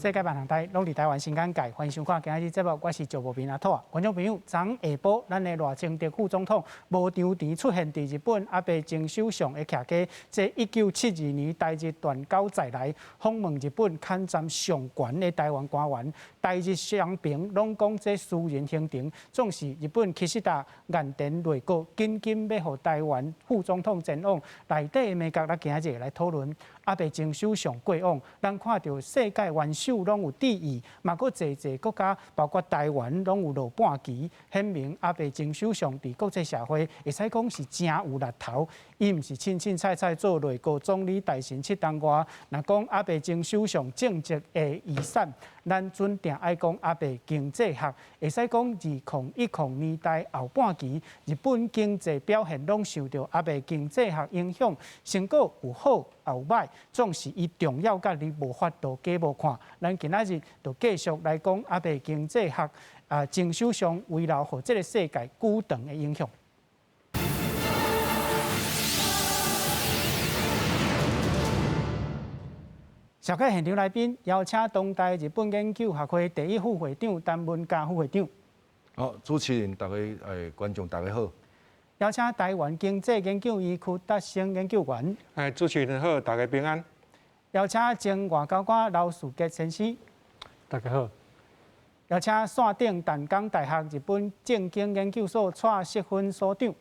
世界万行台，拢伫台湾新眼界，欢迎收看今日节目，我是赵无平阿土啊。观众朋友，昨下晡，咱的赖清德副总统无张甜出现伫日本安倍经首相的徛家，即1972年台日断交再来，访问日本刊占上悬的台湾官员，台日双边拢讲这私人行程，总是日本其实达眼den内阁紧紧要互台湾副总统前往内底的美角，咱今日来讨论。安倍经首相过往，咱看到世界元首拢有致意，嘛佫侪国家，包括台湾拢有落半旗，显明安倍经首相伫国际社会会使讲是真有力头。伊毋是凊凊彩彩做内阁总理大臣7当外，若讲安倍经首相政绩的遗产，咱准定爱讲安倍经济学，会使讲2010年代后半期，日本经济表现拢受到安倍经济学影响，成果有好。后摆总是伊重要甲你无法度假无看，咱今仔日就继续来讲安倍经济学经首相围绕互这个世界久长的影响。小开现场来宾邀请东大日本研究学会第一副会长陈文嘉副会长。好，主持人大家观众大家好。邀请台湾经济研究院区达成研究员。主持人好，大家平安。邀请前外交官刘树杰先生。大家好。邀请线顶淡江大学日本政经研究所蔡锡芬所长。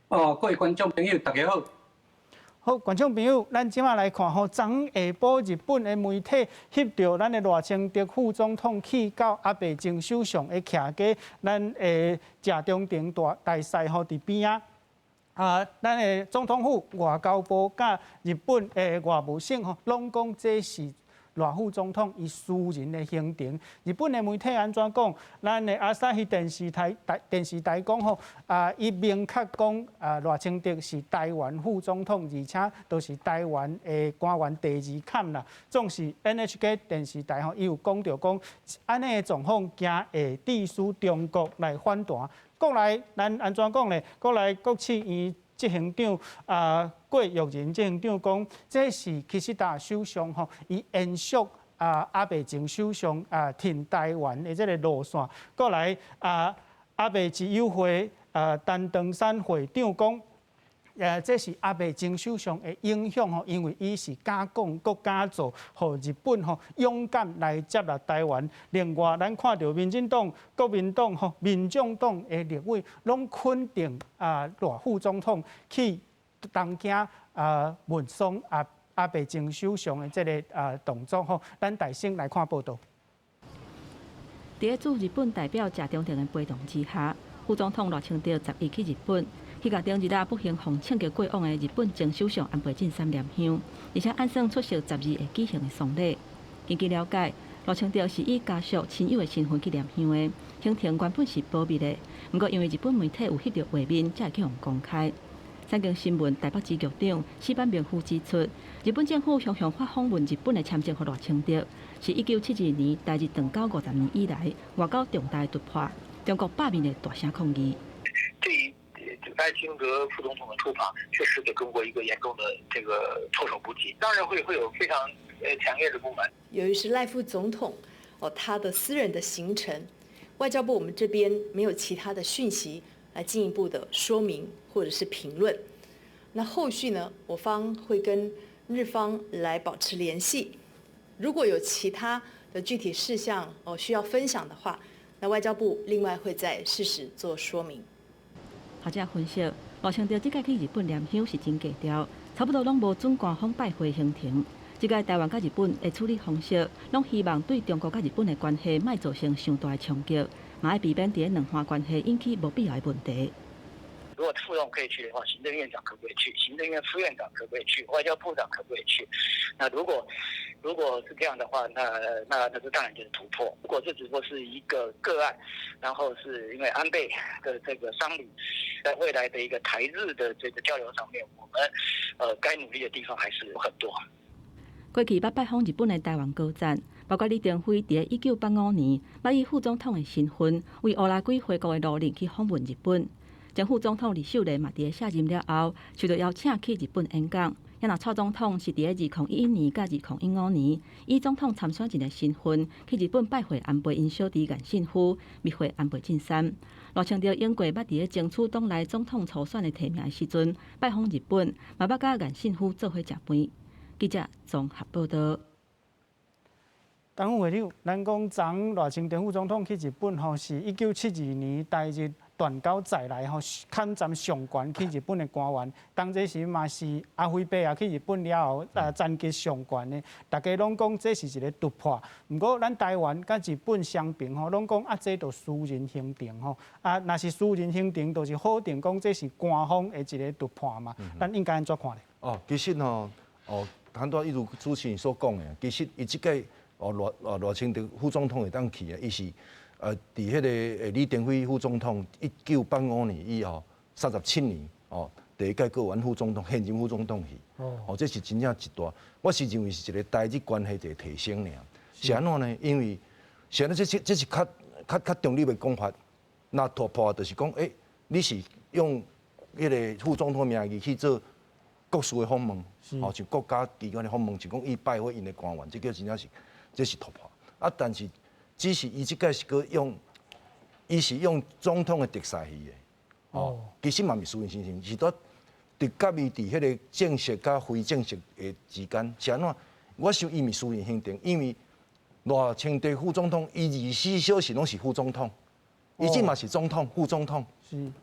各位观众朋友，大家好。好，观众朋友，咱即马来看吼，昨下晡日本的媒体翕到咱的赖清德副总统去到安倍经首相的徛家，咱的谢中庭大厦吼伫边啊。咱的总统府、外交部甲日本的外务省吼，拢讲这是赖副总统伊私人的行程。日本的媒体安怎讲？咱的朝日电视台讲吼，伊明确讲赖清德是台湾副总统，而且都是台湾的官员第二坎啦。总是 NHK 电视台吼，伊有讲到讲，安尼的状况惊会致使中国来反弹。国内咱安怎讲呢？国内国企院执行长郭玉仁执行长讲，这是其实大首相吼，伊延续安倍前首相挺台湾的这个路线。过来安倍自由会陈登山会长讲，这是安倍前首相的影响吼，因为伊是敢讲搁敢做，互日本吼勇敢来接纳台湾。另外，咱看到民进党、国民党吼、民众党的立委拢肯定赖副总统去东京问松安倍前首相的这个动作吼，咱大先来看报道。伫驻日本代表谢中庭的陪同之下，副总统赖清德11去日本。去甲中日不幸奉庆祝过往的日本前首相安倍晋三念香，而且按算出席12个举行的丧礼。根据了解，赖清德是以家属亲友的身份去念香的，行程原本是保密的，不过因为日本媒体有翕到画面，才会去互公开。产经新闻台北支局长史班明夫指出，日本政府常常发访问日本的签证给赖清德，是1972年台日断交50年以来外交重大的突破，中国罢免的大声抗议。赖清德副总统的出访，确实给中国一个严重的这个措手不及，当然会有非常强烈的不满。由于是赖副总统他的私人的行程，外交部我们这边没有其他的讯息来进一步的说明或者是评论。那后续呢，我方会跟日方来保持联系，如果有其他的具体事项需要分享的话，那外交部另外会再适时做说明。学者分析，赖清德这届去日本念香是真低调，差不多拢无准官方拜会行程。这届台湾甲日本的处理方式，拢希望对中国甲日本的关系莫造成上大的冲击，嘛要避免伫两岸关系引起无必要的问题。如果副总可以去的话，行政院长可不可以去？行政院副院长可不可以去？外交部长可不可以去？那如果是这样的话，那这当然就是突破。如果这只不过是一个个案，然后是因为安倍的这个商旅，在未来的一个台日的这个交流上面，我们该努力的地方还是有很多。过去捌拜访日本的台湾高层，包括李登辉，伫1985年捌以副总统的身份，为乌拉圭回国的路令去访问日本。前副总统李秀莲嘛，伫卸任了后，受到邀请去日本演讲，遐若蔡总统是伫咧2011年甲2015年，以总统参选人的身份去日本拜会安倍因小弟岸信夫，密会安倍晋三。罗清潮英过捌伫咧争取党内总统初选的提名的时阵，拜访日本，嘛捌甲岸信夫做伙食饭。记者综合报道。党副会长，咱讲昨罗清潮副总统去日本吼，是1972年台日断交再来吼，坎站上悬去日本的官员，当这时嘛是阿辉伯啊去日本了后，战绩上悬的，大家拢讲这是一个突破。不过咱台湾甲日本相比吼，拢讲啊这都私人行程吼，啊若是私人行程，就是否定讲这是官方的一个突破嘛？咱应该安怎看咧？其实很多一如主持人所讲的，其实伊即届罗清潮副总统会当去啊，伊是伫迄个李登辉副总统1985年以后37年第一届国员副总统、现任副总统去，这是真正一大。我是认为是一个台日关系一个提升尔。是安怎呢？因为现在这是较中立的讲法。那突破就是讲，你是用迄个副总统名义去做国事的访问，像国家机关的访问，就讲伊拜会因的官员，这叫真正是。这是突破啊！但是只是伊即个是个用，伊是用总统的特赛去的。其实嘛是私人行程，是伫甲伊伫迄个正式甲非正式的之间是安怎？我想伊是私人行程，因为罗清潮副总统伊24小时拢是副总统，伊即嘛是总统、副总统，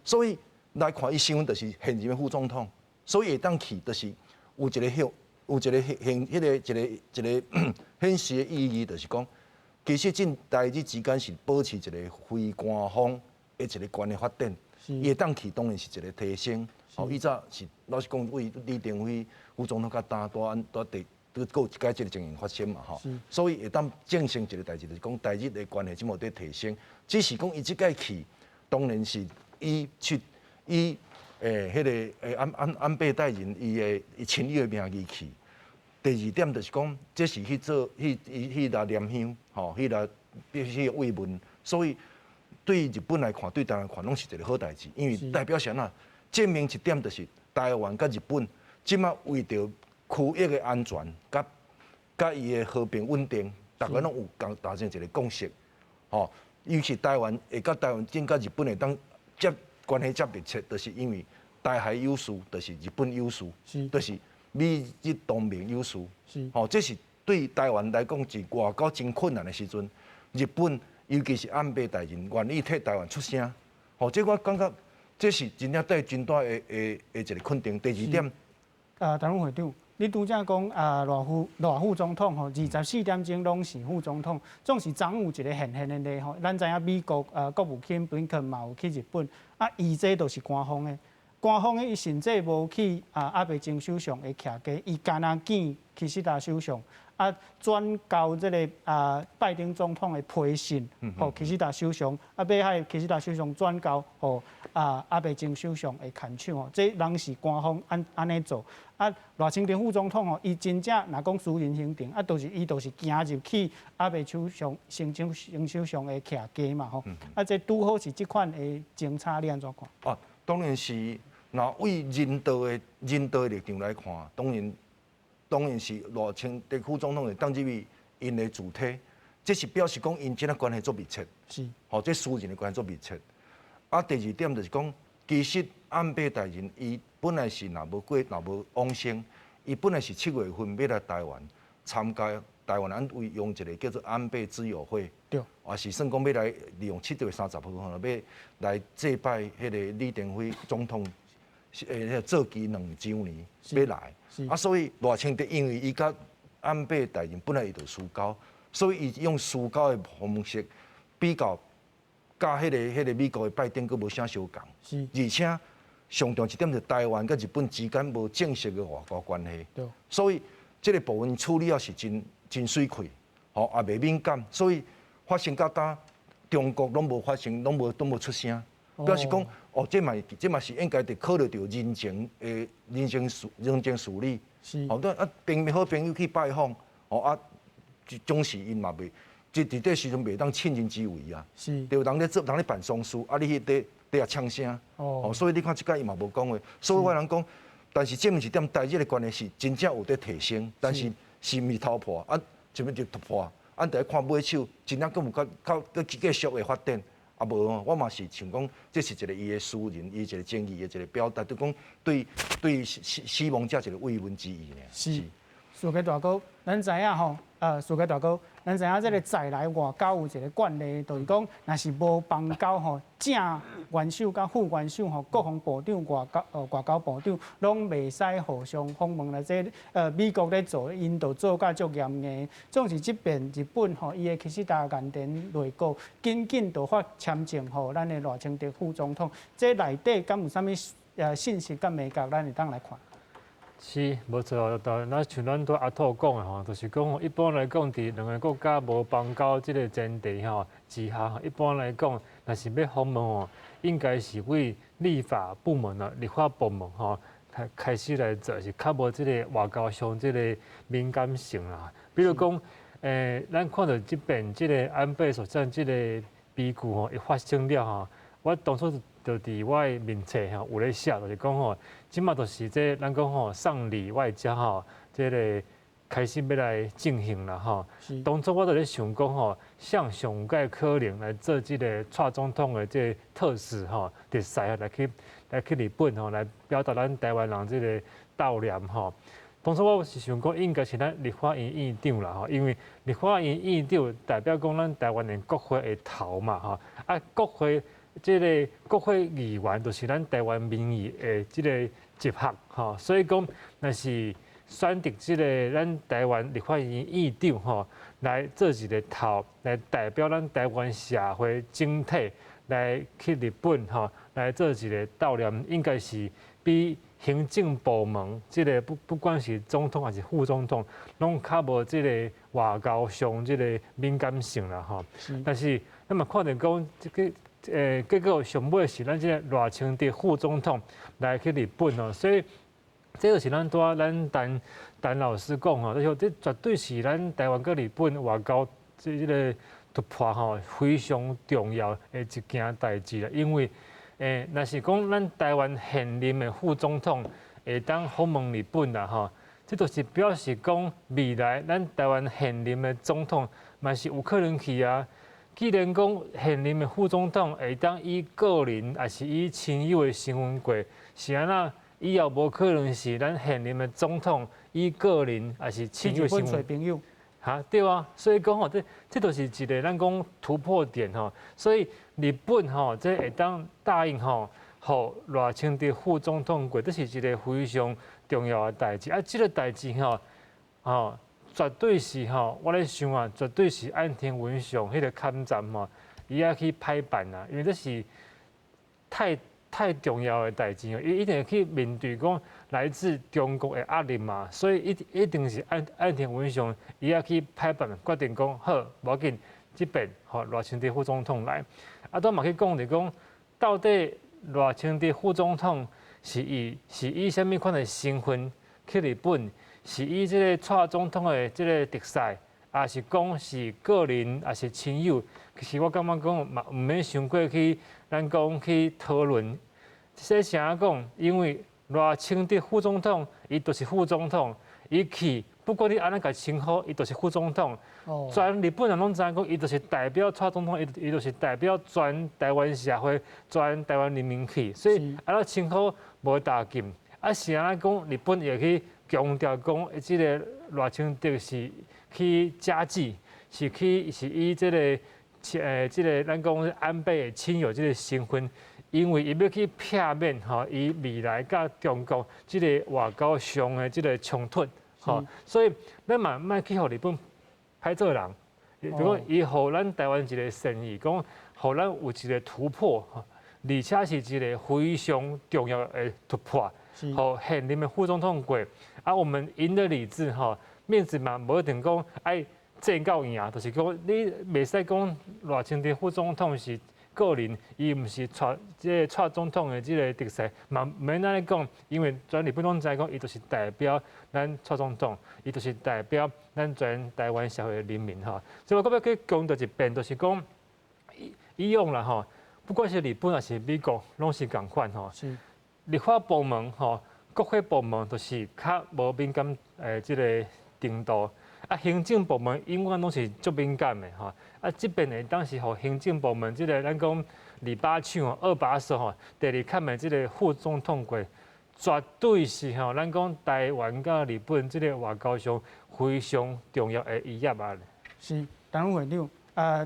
所以来看伊身份就是现任的副总统，所以会当去就是有一个有一个显示的意义，就是讲，其实进台日之间是保持一个非官方的一个关系发展，伊会当去当然是一个提升。以早是老实讲，为李登辉副总统甲担都有一届这个情形发生嘛所以会当正成一个代志，就是讲台日的关系即无在提升。只是讲伊即届去，当然是伊迄个安倍代人伊亲友的名义去。第二点就是讲，这是去做去来念香，去来必须慰问，所以对日本来看，对台湾来看，拢是一个好代志，因为代表啥啊？证明一点就是台湾甲日本即马为着区域的安全，甲伊的和平稳定，大家拢有达成一个共识，尤其台湾会甲台湾跟甲日本会当关系接密切，就是因为台海有事，就是日本有事，就是美日同盟有事。这是对台湾来讲是外交真困难的时阵，日本尤其是安倍大人愿意替台湾出声，这我感觉这是真正对真大的一个肯定。第二点，党副会长，你拄则讲罗副总统24点钟拢是副总统，总是总有一个现的例咱知影美国国务卿布林肯嘛有去日本，伊这都是官方的。官方伊甚至无去安倍晋首相的徛家，伊干那见岸田首相，转交这个拜登总统的批信，互岸田首相，要害岸田首相转交互安倍晋首相的牵手这人是官方安尼做。罗清潮副总统伊真正若讲私人行程，伊就是行入去安倍首相、新首相的徛家嘛这拄好是这款的政策，你安怎看？当然是。那为人道的立场来看，当然是罗清潮副总统会当入去因的主体，这是表示讲因真啊关系足密切，这私人的关系足密切。第二点就是讲，其实安倍大人伊本来是若无往生，伊本来是7月份要来台湾参加台湾安为用一个叫做安倍之友会，也是算讲要来利用7月30号要来祭拜迄个李登辉总统。做期2周年要来，所以罗清潮因为伊甲安倍大人本来伊就私交，所以伊用私交的方式比较，甲迄个美国的拜登佫无啥相共，而且上重一点就是台湾甲日本之间无正式的外交关系，所以这个部分处理也是真水快，也袂敏感，所以发生到呾中国拢无发生，拢无出声。表示讲，这嘛是应该得考虑到人情处理。好朋友去拜访，总是因嘛袂，伫这时阵袂当趁人之危啊。就人咧办丧事，你去底下呛声。所以你看即届伊嘛无讲话。所以我人讲，但是证明一点，台日的关系是真正有在提升，但是是毋是突破啊？什么叫突破？咱得看尾手真正更有继续的发展。啊无哦，我嘛是想讲，这是一个伊的私人，伊一个正义的一个表达，就讲对死亡者一个慰问之意呢。是。苏家大哥，咱知影吼，苏家大哥，咱知影这个在来外交有一个惯例，就是讲，若是无邦交吼，正元首甲副元首吼，国防部长、外交部长，拢袂使互相访问啦。这美国咧做，印度做甲足严硬。总是即边日本吼，伊的其实大岩田内阁紧紧就发签证互咱的赖清德副总统。这内底敢有啥物信息甲美角，咱会当来看？是，无错，那像咱对阿兔讲的吼，就是讲一般来讲，伫两个国家无邦交即个前提吼之下，一般来讲，若是要访问吼，应该是为立法部门啊、立法部门吼开始来做，是较无即个外交上即个敏感性啦。比如讲，咱看到即边即个安倍所讲即个悲剧吼，一发生了吼，我当初就伫我的面册吼有咧写，就是讲吼，即马就是这咱讲吼丧礼外交吼，这个开始要来进行啦吼。当初我就咧想讲吼，向上届可能来做即个蔡总统的这个特使吼，特使来去日本吼，来表达咱台湾人这个悼念吼。当初我是想讲，应该是咱立法院院长啦吼，因为立法院院长代表讲咱台湾的国会的头嘛吼，啊国会。即个国会议员就是咱台湾民意的即个集合吼，所以讲若是选择即个咱台湾立法院院长吼来做一个头，来代表咱台湾社会整体来去日本吼来做一个悼念，应该是比行政部门即个不管是总统还是副总统，拢较无即个外交上即个敏感性啦吼。但是咱嘛看到讲即个。结果上尾是咱即个赖清德副总统来去日本哦，所以这个是咱陈老师讲吼，这绝对是咱台湾跟日本外交即个突破吼非常重要的一件代志啦。因为若是讲咱台湾现任的副总统会当访问日本啦吼，这就是表示讲未来咱台湾现任的总统嘛是有可能去啊。既然讲现任的副总统会当以个人还是以亲友的身份过，是安那以后无可能是咱现任的总统以个人还是亲友的身份。朋友。哈，对啊，所以讲吼，这都是一个咱讲突破点吼。所以日本吼，这会当答应吼，互赖清德副总统过，这是一个非常重要的代志。啊，这个代志吼，绝对是吼，我咧想啊，绝对是岸田文雄迄个勘站吼，伊要去拍板啊，因为这是太重要的代志哦，伊一定去面对讲来自中国的压力嘛，所以一定是岸田文雄伊要去拍板，决定讲好，无要紧，这边吼赖清德副总统来，啊，都嘛去讲就讲，到底赖清德副总统是以什么款的身份去日本？是以这个蔡总统的这个特使，还是讲是个人，还是亲友？其实我感觉讲嘛，唔免想过去，咱讲去讨论。这啥讲？因为赖清德副总统，伊就是副总统，伊去不管你安怎个称呼，伊就是副总统。全日本人拢知影讲，伊就是代表蔡总统，伊就是代表全台湾社会、全台湾人民去。所以安怎称呼无大禁。啊，是安怎讲？日本也去。强调讲，即个赖清德是去加计，是以即个咱讲安倍的亲友即个身份，因为伊要去片面吼，伊未来甲中国即个外交上的即个冲突，吼，所以咱嘛莫去互日本歹做人，如果伊互咱台湾一个善意，讲互咱有一个突破，而且是一个非常重要的突破。好，现任的副总统过，啊，我们赢得理智哈，面子嘛，无一定讲爱争到赢，就是讲你袂使讲赖清德副总统是个人，伊毋是蔡总统的这个特使，嘛免安尼讲，因为全日本拢知讲，伊就是代表咱蔡总统，伊就是代表咱全台湾社会的人民哈。所以我觉要去讲到一遍，就是讲以往啦哈，不管是日本还是美国，拢是共款哈。立法部门吼，国会部门就是较无敏感即个程度，啊，行政部门永远拢是足敏感的吼。啊，即边会当时互行政部门即个咱讲二把手二把手吼，第二看的即个副总统过，绝对是吼，咱讲台湾甲日本即个外交上非常重要的一页啊。是，陈副会长。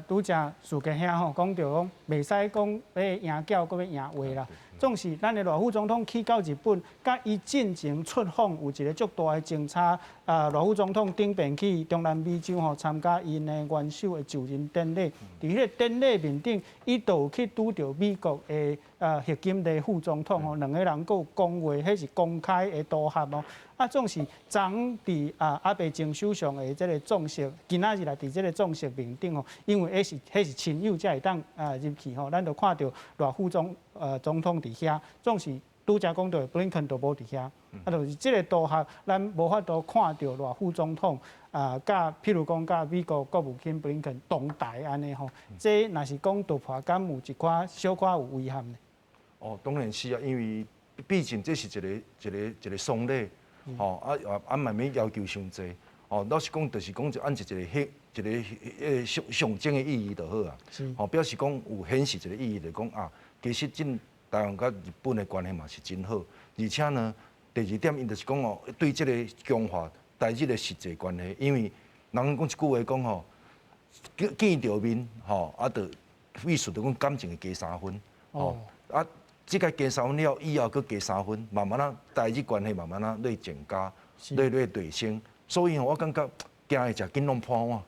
拄则事家兄吼讲到讲，袂使讲要赢叫，搁要赢话啦。总是咱的赖副总统去到日本，甲伊进前出访有一个足大的政策。赖副总统顶边去中南美洲吼参加因的元首的就任典礼。伫迄个典礼面顶，伊就有去拄着美国的核金的副总统吼，两个人搁有讲话，迄是公开的揬合哦。啊，总是昨伫阿伯前首相的即个重视，今仔日来伫即个重视面顶吼，因为迄是亲友才会当入去吼，咱就看到赖副总统伫遐，总是拄则讲到布林肯都无伫遐，啊，就是即个揬合，咱无法度看到赖副总统甲譬如讲甲美国国务卿布林肯同台安尼吼，这若是讲突破，敢有一寡小可有遗憾呢？哦，当然是啊，因为毕竟这是一个丧礼。吼啊，慢慢要求伤济，哦，老实讲，就是讲就按一个象征的意义就好啊。哦，表示讲有显示一个意义，就讲啊，其实台湾甲日本的关系嘛是真好，而且呢，第二点因就是讲哦，对这个强化台日的实际关系，因为人讲一句话讲吼，见着面吼，啊，就意思就讲感情会加3分，哦啊。即个加3分了，以后佫加3分，慢慢啊，台日关系慢慢啊，在增加，在提升。所以我感觉行会食紧拢破碗。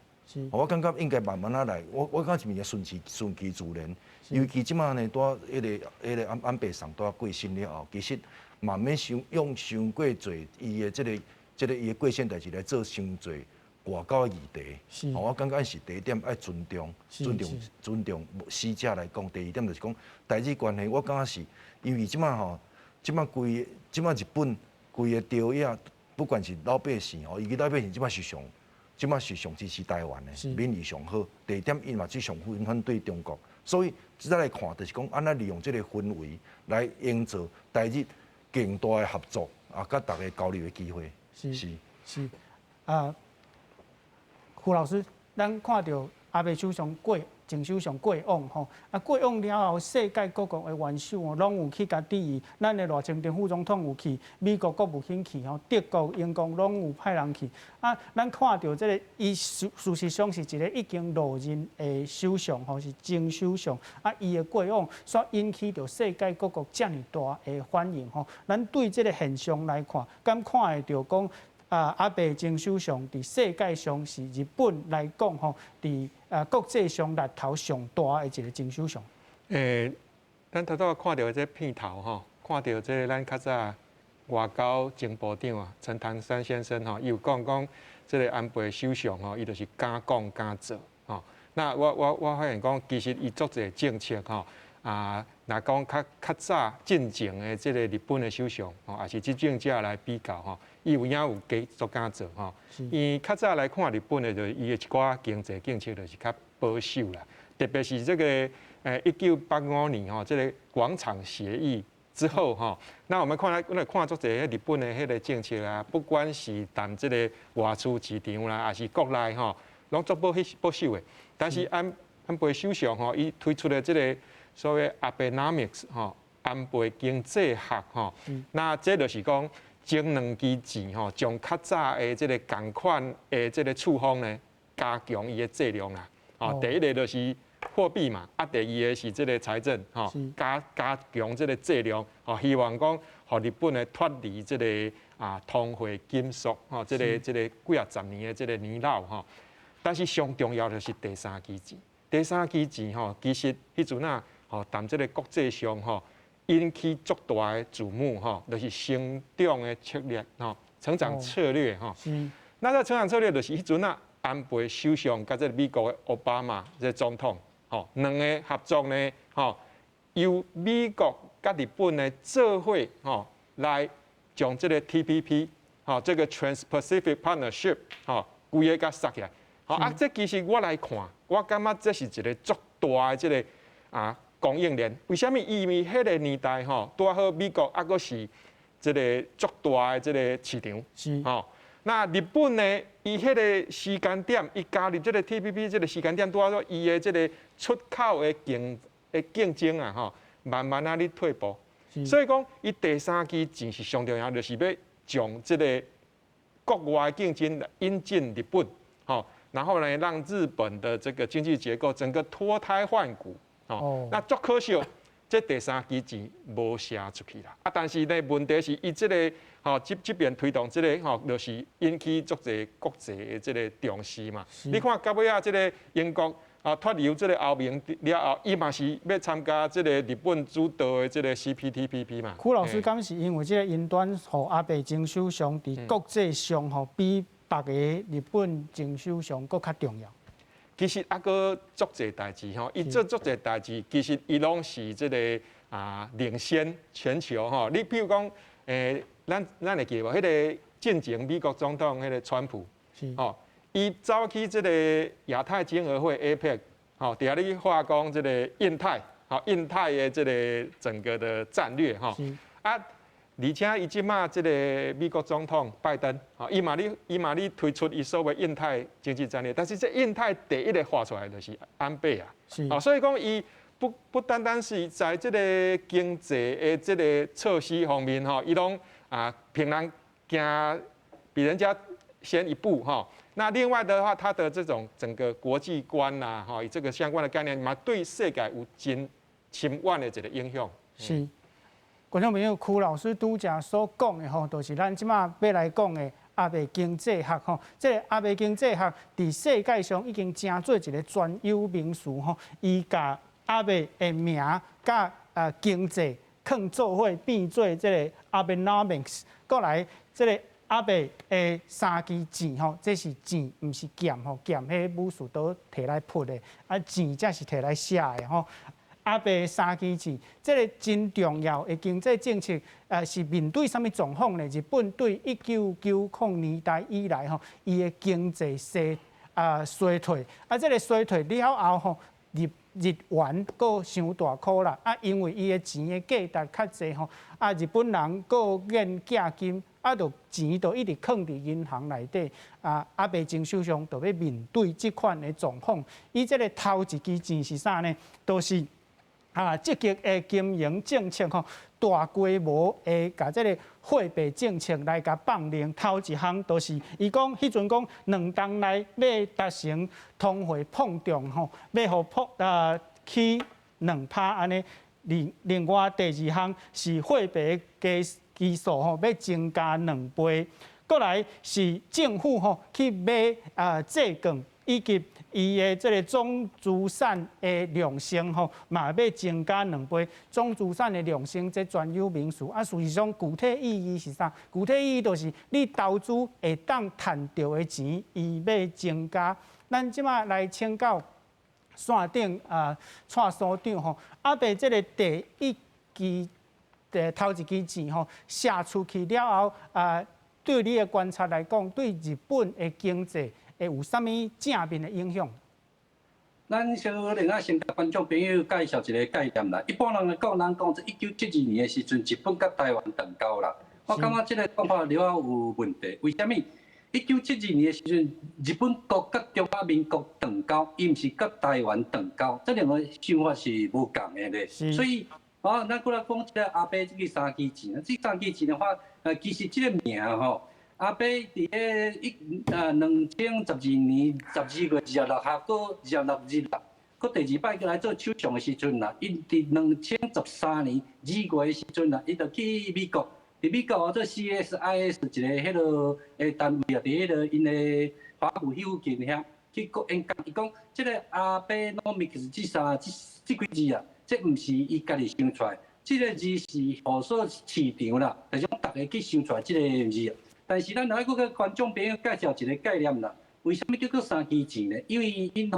我感觉应该慢慢啊来，我感觉是顺其自然。尤其即马呢，拄迄个安倍上拄过身了后，其实慢慢用伤过侪伊的即个伊的过身代志来做伤侪外交的议题。我感觉是第一点，爱尊重死者来讲。第二点就是讲台日关系，我感觉是因为即马吼，即马日本规个朝野，不管是老百姓吼，伊个老百姓即马是上支持台湾的，民意上好。第二点，伊嘛最上反对中国，所以再来看就是讲，安怎利用即个氛围来营造台日更大的合作啊，甲大家交流的机会。是胡老师，咱看到阿伯首相前首相过往吼，过往了后，世界各国的元首哦，拢有去甲支持。咱的赖清德副总统有去，美国国务卿去吼，德国、英国拢有派人去。咱看到这个，伊事实上是一个已经落任的首相吼，是前首相。伊的过往所引起着世界各国遮尔大的反应吼。咱对这个现象来看，敢看会到讲？阿伯前首相伫世界上是日本来讲吼，伫国际上力头上大的一个前首相。咱头拄看到这片头吼，看到这咱较早外交前部长啊陈唐山先生吼，伊有讲这个安倍首相吼，伊就是敢讲敢做吼。那我发现讲，其实伊做一个政策吼若讲较早进前的这个日本的首相吼，也是执政者来比较吼。伊有影有加足敢做吼，伊较早来看日本的，就是伊的一寡经济政策就是较保守啦，特别是这个1985年吼，这个广场协议之后吼，那我们看足侪日本的迄个政策啊，不管是谈这个外出市场啦，还是国内吼，拢足保守的。但是安倍首相吼，伊推出的这个所谓 Abenomics 吼，安倍经济学吼，那这就是讲。前2期前吼，将较早的这个共款的这个处方呢，加强伊的质量啦。哦，第一个就是货币嘛，第二个是这个财政，吼，加强这个质量，吼，希望讲，互日本呢脱离这个通货紧缩，吼，这个几10年的这个年老吼。但是上重要的是第3期前，第3期前吼，其实迄阵吼，谈这个国际上吼。引起足大的瞩目吼，就是成长的策略吼，成长策略吼。那这成长策略就是迄阵安倍首相甲这美国的奥巴马这总统吼，两个合作呢吼，由美国甲日本呢做伙吼，来将这个 TPP 吼，这个 Trans-Pacific Partnership 吼，规个甲杀起来。好这其实我来看，我感觉这是一个足大的这个供应链，为什么？因为迄个年代吼，拄好美国还阁是这个足大的这个市场。是。那日本呢，伊迄个时间点，伊加入这个 TPP 这个时间点，拄啊说伊的这个出口的竞争啊，慢慢啊咧退步。所以讲，伊第三期钱是上重要，就是要将这个国外竞争引进日本，然后呢，让日本的这个经济结构整个脱胎换骨。那足可惜，这第三期钱无写出去啦。但是呢，问题是伊这个这边推动这个就是引起足侪国际的这个重视嘛。你看到尾啊，这个英国脱离这个欧盟了后，伊嘛是要参加这个日本主导的这个 CPTPP 嘛。柯老师讲是因为这个云端和安倍前首相伫国际上比别个日本前首相搁较重要。其实还阁足侪代志伊做足侪代志，其实伊拢是这个领先全球你譬如讲，咱会记无？迄个进前美国总统迄个川普，伊走去这个亚太经合会 APEC，伫遐咧话讲这个印太，印太的这个整个的战略而且伊即马即个美国总统拜登，伊嘛咧推出伊所谓印太经济战略，但是这印太第一个画出来就是安倍啊，所以讲伊不单单是在这个经济的这个措施方面伊拢平常行比人家先一步那另外的话，他的这种整个国际观呐以这个相关的概念嘛，对世界有真深远的一个影响。是。观众朋友，柯老师拄则所讲的就是咱即马要来讲的安倍经济学这个安倍经济学伫世界上已经成做一个专有名词伊甲安倍的名甲经济放做伙变做这个 Abenomics， 过来这个安倍的三支钱这是钱，毋是剑剑迄武术刀摕来扑的，钱才是摕来写的安倍三支钱，这个真重要的经济政策，是面对什么状况呢？日本对1990年代以来伊的经济衰退，这个衰退了后日元阁伤大箍啦，因为伊的钱的价值较济日本人阁愿寄金，就钱就一直放伫银行内底，安倍前首相就要面对这款的状况。伊这个头一支钱是啥呢？都是积极的经营政策大规模的甲这个货币政策来甲放量。头一项就是伊讲，迄阵讲2冬内要达成通货膨胀要互起2%安尼。另外第二项是货币基数要增加2倍。过来是政府去买债券以及伊的这个总资产的量性嘛要增加2倍。总资产的量性这专有名词事实上具体意义是啥？具体意义就是你投资会当赚到的钱，伊要增加。咱即马来请教线顶蔡所长安倍这个第一期头一期钱写出去了后对你的观察来讲，对日本的经济会有啥物正面的影响？咱先先甲观众朋友介绍一个概念啦。一般人来讲，咱讲1972年的时阵，日本甲台湾断交啦。我感觉这个讲法了有问题。为什么？1972年的时阵，日本国甲中华民国断交，伊毋是甲台湾断交，这两个想法是无共的咧。所以，咱过来讲这个安倍这个三支钱，这三支钱的话，其实这个名安倍伫个2012年12月26号到26日啦，佮第二摆过来做首相的时阵啦，伊伫2013年2月的时阵啦，伊就去美国，伫美国做 CSIS 一个迄落单位啊，伫迄落因的华府附近遐去个演讲，伊讲即个安倍 nomics 这几字啊，这毋是伊家己想出来，即个字是何所市场啦，就是讲大家去想出来即个字啊。但是咱来搁甲观众朋友介绍一个概念啦，为什么叫做三支钱呢？因为因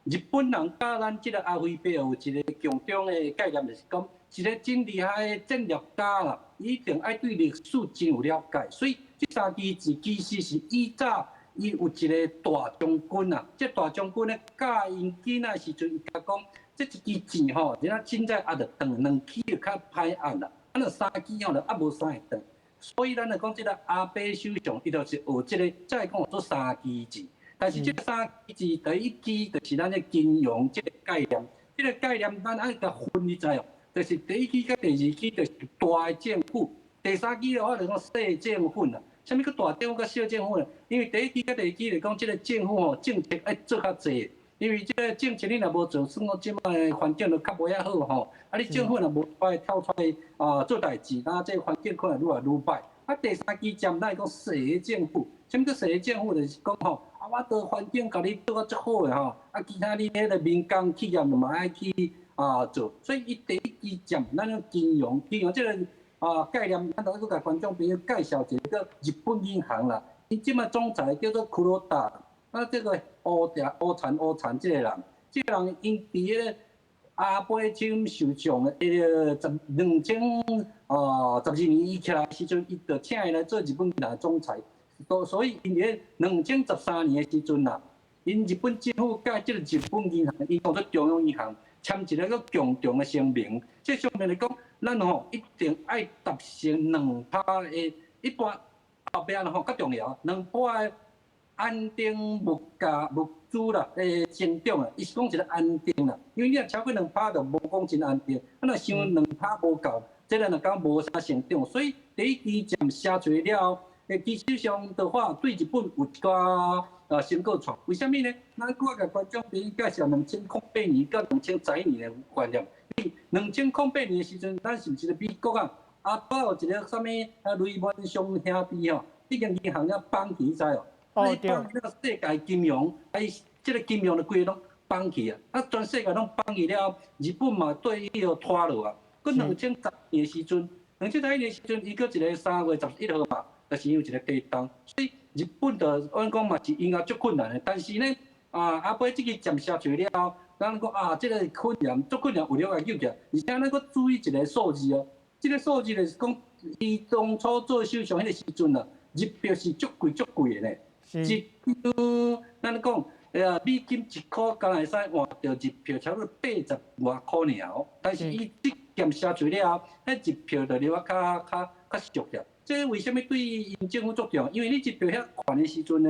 日本人甲咱即个阿飞伯有一个共同的概念，就是讲一个真厉害的战略家啦，一定爱对历史真有了解，所以这三支钱其实是以早伊有一个大将军啊，这大将军咧教因囡仔时阵，伊甲讲，这一支钱人家凊彩就断2期就较歹按啦。咱就3支吼，就还无啥会长。所以咱就讲，即个阿伯首相，伊就是学即个，再讲做3支字。但是即个3支字，第一支就是咱咧金融即个概念，即个概念咱爱甲分，你知哦？就是第一支甲第二支就是大的政府，第3支的话就讲小政府啦。啥物叫大政府甲小政府咧？因为第一支甲第二支来讲，即个政府吼政策爱做较济。因为即个政策你若无做，算讲即摆环境就较无遐好吼。啊，你政府若无跳出来做代志，那这环境可能愈来愈歹。啊，第3支站咱讲小的政府，啥物叫小的政府？就是讲吼，我做环境甲你做啊足好诶吼，啊，其他你迄个民间企业就嘛爱去做。所以伊第一支站，咱讲金融即个概念，咱都去甲观众朋友介绍一个日本银行啦。伊即摆总裁叫做库罗达。这个乌产这个人，因伫迄个阿贝金首相的2012年伊起来时阵，伊就请伊来做日本银行总裁。所以因伫2013年的时阵啦，因日本政府甲即个日本银行，伊当做中央银行签一个共同的声明。这声明来讲，咱吼一定爱达成2%的，一般后壁吼较重要2%的。安定物资啦，增长啊，伊是讲一个安定啦，因为你若超过2%就无讲真安定，咱若想2%无够，这个就讲无啥成长，所以第一支站写出了，基础上的话对日本有一个成果出。为什么呢？咱我甲观众朋友介绍2008年到2012年的观念。2008年的时阵，咱是毋是美国都有一个啥物雷曼兄弟吼，已经银行了放弃知哦。你放那个世界金融，这个金融的规个拢放弃啊！全世界拢放弃了，日本嘛对伊就拖落啊。佮2010年的时阵，2011年时阵，伊佮一个3月11号嘛，就是有一个地震，所以日本就按讲嘛是应该足困难的。但是呢，阿尾这个站写出了，咱讲这个困难足困难，为了来救起来，而且咱佮注意一个数字哦，这个数字就是讲，伊当初做首相迄个时阵啊，日票是足贵的呢。一张，咱讲，美金1块，敢会使换到日票，差不多80外块尔哦。但是伊这减写出了，迄日票就了较俗些。这为什么对因政府作用？因为你日票遐款的时阵呢，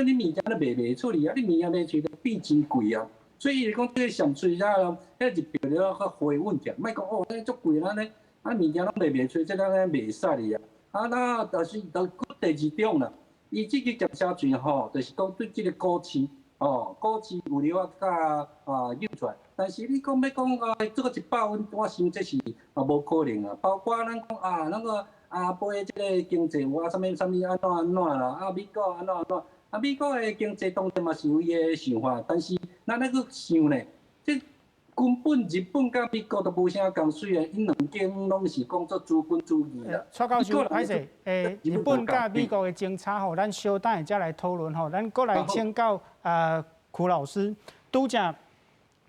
你物件都卖出去啊，你物件卖出去变真贵啊。所以讲这个上出了，迄日票了较回稳起来，莫讲迄足贵啦呢，物件拢卖出去，这咱卖使哩啊。那就是第2种啦。伊这个检查权吼，就是讲对这个股市股市有了较诱出来。但是你讲要讲做个100分，我想这是无可能啊。包括咱讲那个杯这个经济啥物安怎啦，美国安怎，美国的经济当然嘛是有伊的想法，但是咱那个想呢，这根本日本甲美国都无啥共，虽然因2间拢是讲做资本主义啦。蔡教授，歹势，日本甲美国的争吵吼，咱稍等下才来讨论吼，咱过来请教曲老师，拄则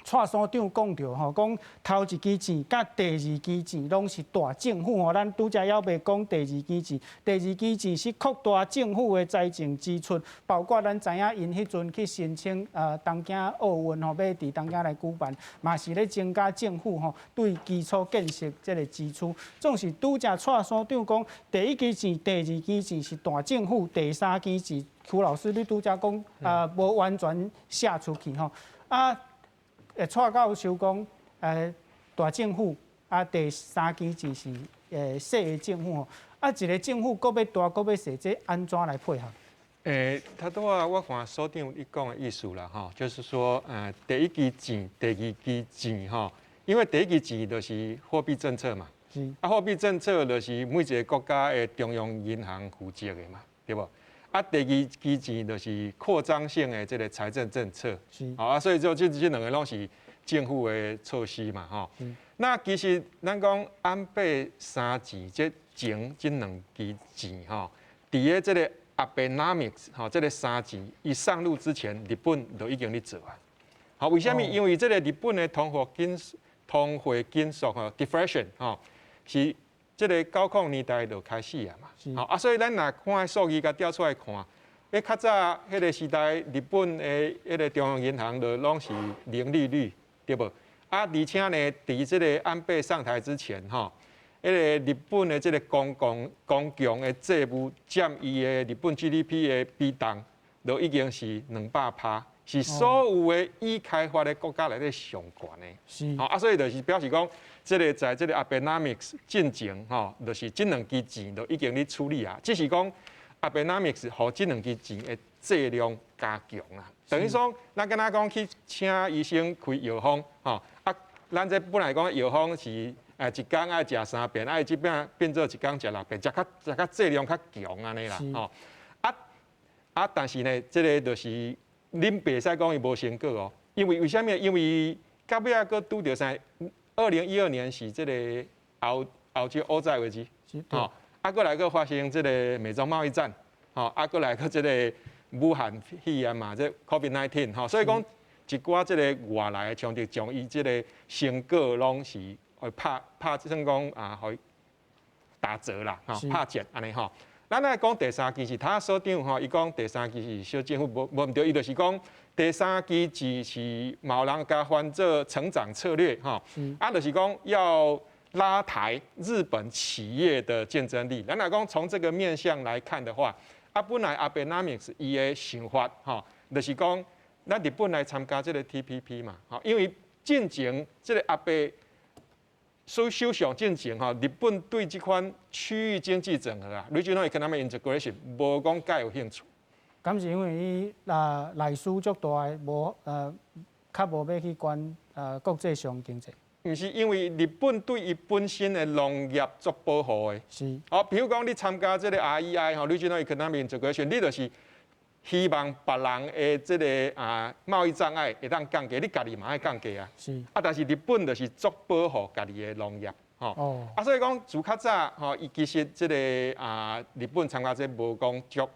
蔡所长讲到吼，讲头一支钱甲第2支钱拢是大政府吼，咱拄则还未讲第2支钱，第2支钱是扩大政府的财政支出，包括咱知影因迄阵去申请东京奥运吼，要伫东京来举办，嘛是咧增加政府吼对基础建设这个支出。总是拄则蔡所长讲，第1支钱、第2支钱是大政府，第3支钱，曲老师你拄则讲无完全写出去吼蔡教授讲，大政府第3支钱是小的政府吼，一个政府搁要大，搁要小，这安怎来配合？我看所长伊讲的意思啦，吼，就是说，第1支钱、第2支钱，吼，因为第1支钱就是货币政策嘛，货币政策就是每一个国家的中央银行负责的嘛，对不？第2支钱就是扩张性的这个财政政策，所以就这2个拢是政府的措施嘛，吼。那其实咱讲安倍3钱这前这2支钱，吼，伫个这个 Abenomics 吼，这个3钱一上路之前，日本就已经咧做啊。好，为什么？因为这个日本的通货紧缩吼 deflation 吼是。这个90年代就开始啊嘛，所以咱若看数据甲调出来看，较早迄个时代，日本的迄个中央银行就拢是零利率，对不？而且呢，伫这个安倍上台之前，个日本的这个公共的债务占伊的日本 GDP 的比重，都已经是200%，是所有的已开发的国家内底上悬的。是。好所以就是表示讲，这个在这个 Abenomics 进前，就是这2支钱都已经咧处理啊，只是讲 Abenomics 和这2支钱的剂量加强啊。等于说，咱敢若讲去请医生开药方，咱这本来讲药方是一天爱食3遍，这变做一天食6遍，食较剂量较强安尼啦，但是呢，这个就是恁袂使讲伊无成果哦，因为什么？因为到尾啊，佫拄着啥？2012年是这个欧洲欧债危机，佫来佫发生这个美中贸易战，佫来佫这个武汉肺炎嘛，这 COVID-19，所以讲一寡这个外来的强调将伊这个成果拢是会拍算讲会打折啦，拍折安尼吼。咱来讲第3期是他所长伊讲第3期是小政府无毋对，伊就是讲第3期是某人甲翻做成长策略就是讲要拉抬日本企业的竞争力。咱来讲从这个面向来看的话，本来 Abenomics 伊的想法就是讲咱日本来参加这个 TPP 嘛，因为进前这个首相进前日本对这款区域经济整合regional economic integration 无讲介有兴趣。敢是因为伊内需足大的，较无要去管国际上经济。毋是因为日本对伊本身的农业做保护的。是。比如讲你参加这个 REI regional economic integration， 你就是希望别人的这个贸易障碍会当降低，你家己嘛爱降低啊。是。但是日本就是做保护家己的农业，所以讲自较早伊其实这个日本参加这无讲足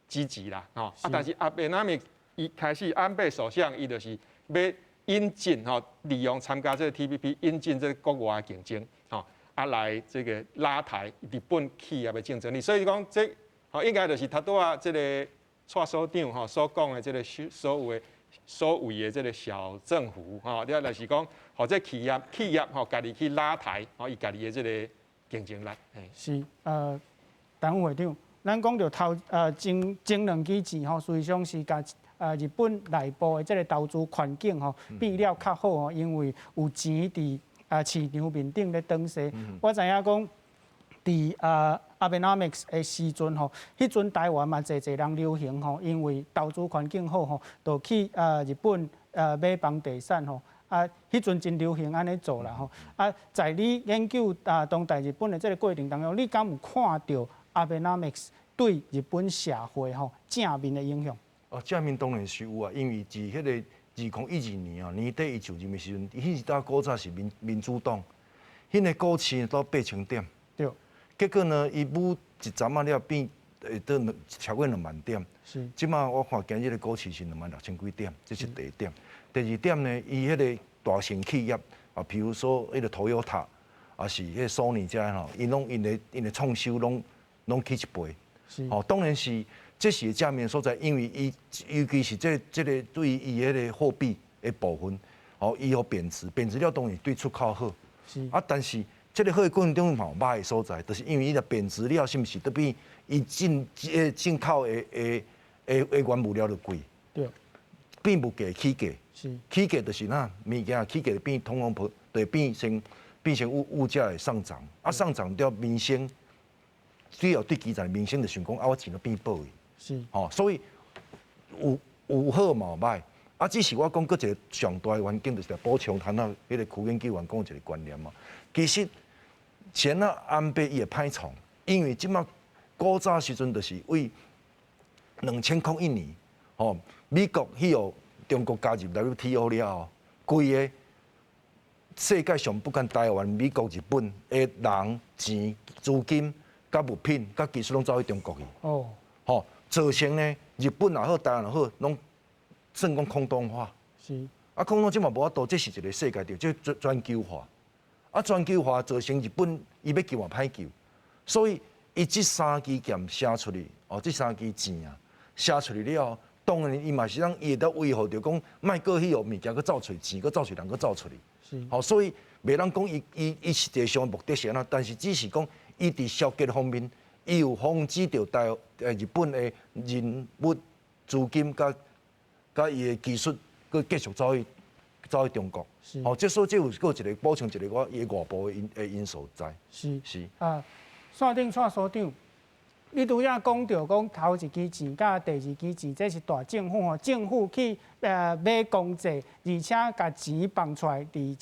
积极啦，但是Abenomics伊开始安倍首相伊就是要引进利用参加这个 TPP 引进这个国外竞争，来这个拉抬日本企业的竞争力。所以讲这应该就是他拄这个蔡所长所讲的这个所谓的这个小政府了就是讲，或者企业家己去拉抬伊家己的这个竞争力。是党委会长，咱讲到前2支钱实际上是甲日本内部的这个投资环境变了较好因为有钱伫市场面顶咧转势。我知影讲。伫Abenomics 的时阵迄阵台湾嘛，侪人流行因为投资环境好就去日本买房地产迄阵真流行安尼做啦在你研究当代日本的这个过程当中，你敢有看到 Abenomics 对日本社会正面的影响？正面当然是有啊，因为自迄个2012年年底伊就任的时阵，迄时代股早是民主党，迄个股市到8000点。对。结果呢，伊舞一阵了变到超过2万点。是。即马我看今日的股市是26000几点，这是第一点。第二点呢，伊迄个大型企业譬如说迄个Toyota，是迄个索尼遮因的创收拢起1倍。是。当然是这是正面所在，因为伊尤其是这个对伊迄个货币的部分，伊贬值了当然对出口好。是。但是。这个好的过程中嘛，歹的所在，就是因为伊若贬值了，是毋是？特别伊进口的原物料就贵，对，变物价起价，是起价就是物件起价变通膨，就变成物价的上涨，上涨了民生，主要对基层民生就想讲我钱都变薄去，是，所以有好嘛有歹。只是我讲，佫一个上大的环境，就是补充谈到迄个区研究员讲一个观念嘛。其实前安倍伊会歹创，因为即马古早时阵就是为2001年，美国中国加入 WTO 了后，规个世界上不管台湾、美国、日本的人、钱、资金、甲物品、甲技术拢走去中国去。造成呢，日本也好，台湾也好，拢算讲空洞化。是。空洞即嘛无法度，这是一个世界的，即全球化。全球化造成日本伊要救也歹救，所以伊这3支剑写出去，这3支钱写出去了，当然伊嘛是伊会当维护着讲，莫过迄个物件，佮走出钱，佮走出人，佮走出去。是。所以袂当讲伊实际上目的是安怎，但是只是讲伊伫消极方面，伊有防止到日本的人物、资金甲伊的技术，佮继续走去中国。哦，这所以这有一个补充一个伊的外部的因素在。是啊，线顶蔡所长。你拄则讲到讲头一支钱甲第二支钱，这是大政府吼，政府去买公债，而且甲钱放出来伫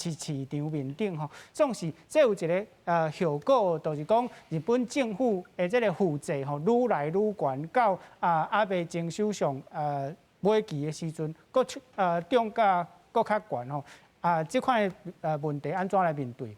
市场面顶吼，总是这有一个效果，就是讲日本政府的这个负债吼愈来愈悬，到安倍前首相尾期的时阵，涨价搁较悬吼。这款问题安怎来面对？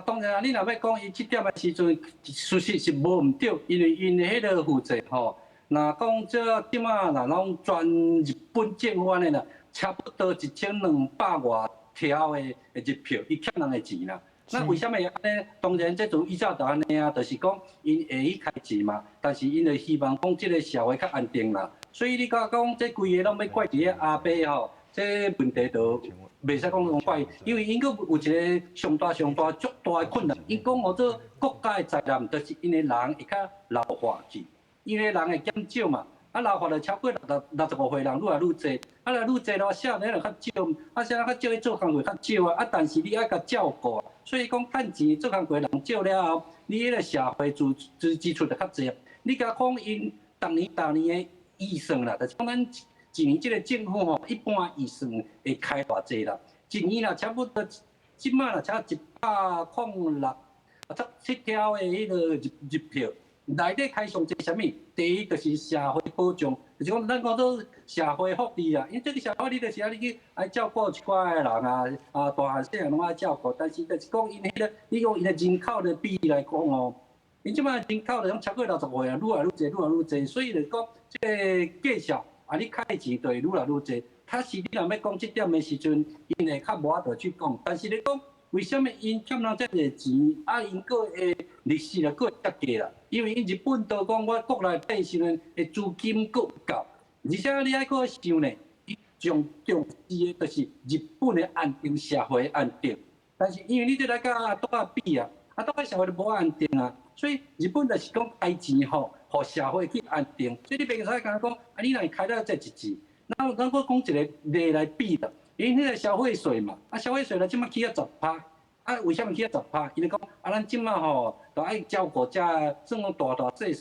当然啊，你若要讲伊即点的时阵，事实是无毋对，因为因的迄个负债吼，若讲这即马若拢全日本政府安尼啦，差不多1200外条的日票，伊欠人的钱啦。那为什么会安尼？当然，这就依照就安尼啊，就是讲因会去开钱嘛，但是因就希望讲即个社会较安定啦。所以你讲这规个拢要怪伫个阿伯吼，这问题就。袂使讲讲怪，因为因阁有一个上大足大的困难。因讲我做国家的责任，就是因的人会较老化去，因为人会减少嘛。老化就超过65岁人愈来愈侪，来愈侪咯，少年就较少，少年较少去做工课较少啊。但是你爱甲照顾，所以讲趁钱做工课人少了后，你迄个社会支出就较侪。你甲讲因逐年的预算啦，就是讲咱。一年即个政府吼，一般预算会开偌济啦？一年啦，差不多即马啦，差106、17条的迄个日票，内底开上济啥物？第一就是社会保障，就是讲咱讲做社会福利啊。因为这个社会福利就是你去爱照顾一寡的人大汉小人拢爱照顾，但是就是讲因迄个，你用因的人口的比例来讲哦，因即马人口拢超过65岁啊，愈来愈侪，所以就讲这个计数。你开钱就会愈来愈侪。确实，你若要讲这点的时阵，因会较无法度去讲。但是你讲，为什么因欠人遮侪钱？因个的历史就个会折价啦。因为因日本都讲，我国内底时阵的资金个不够，而且你爱个想呢，伊重视的就是日本的安定社会安定。但是因为你这来甲岛仔比啊，岛仔社会就无安定啊，所以日本就是讲开钱吼。互社会去安定，所以你袂使讲你若开了这一钱，咱讲一个例来比的，因迄个消费税嘛，消费税咧即马起啊10%，为什么起啊10%？因为讲咱即马吼，都爱照顾遮算讲大细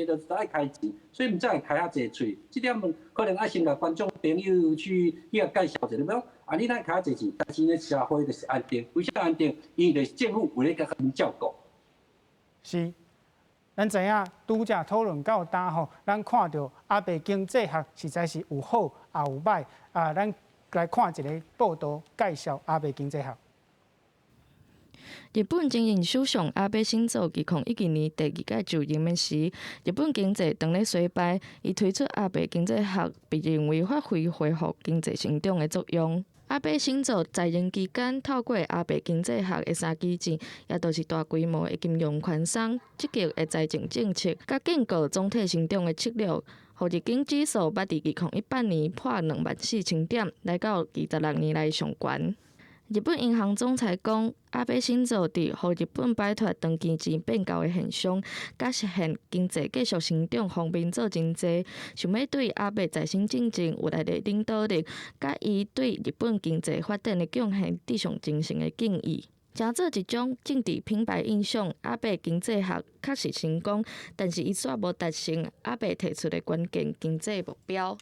就爱开钱，所以毋才会开遐济喙。这点可能爱先甲观众朋友去介绍一下，讲你咱开遐济钱，但是呢社会就是安定，为啥安定？因为就是政府为了甲因照顾。是。咱知影拄则讨论到呾吼，咱看到安倍经济学实在是有好也有歹咱来看一个报道介绍安倍经济学。日本前任首相安倍晋三2011年第二届就任的时，日本经济当咧衰败，伊推出安倍经济学，被认为发挥恢复经济成长的作用。安倍晋三在任期间，透过安倍经济学的3基建，也就是大规模的金融宽松、积极的财政政策，甲建构总体成长的策略，互日经指数捌伫2018年破24000点，来到26年来上悬。日本银行总裁讲，安倍晋三伫互日本摆脱长期钱变高的现象，甲实现经济继续成长方面做真济，想要对安倍在新政治有力的领导力，甲伊对日本经济发展的贡献致上真诚的敬意。诚做一种政治品牌印象，安倍经济学确实成功，但是伊煞无达成安倍提出的关键经济目标。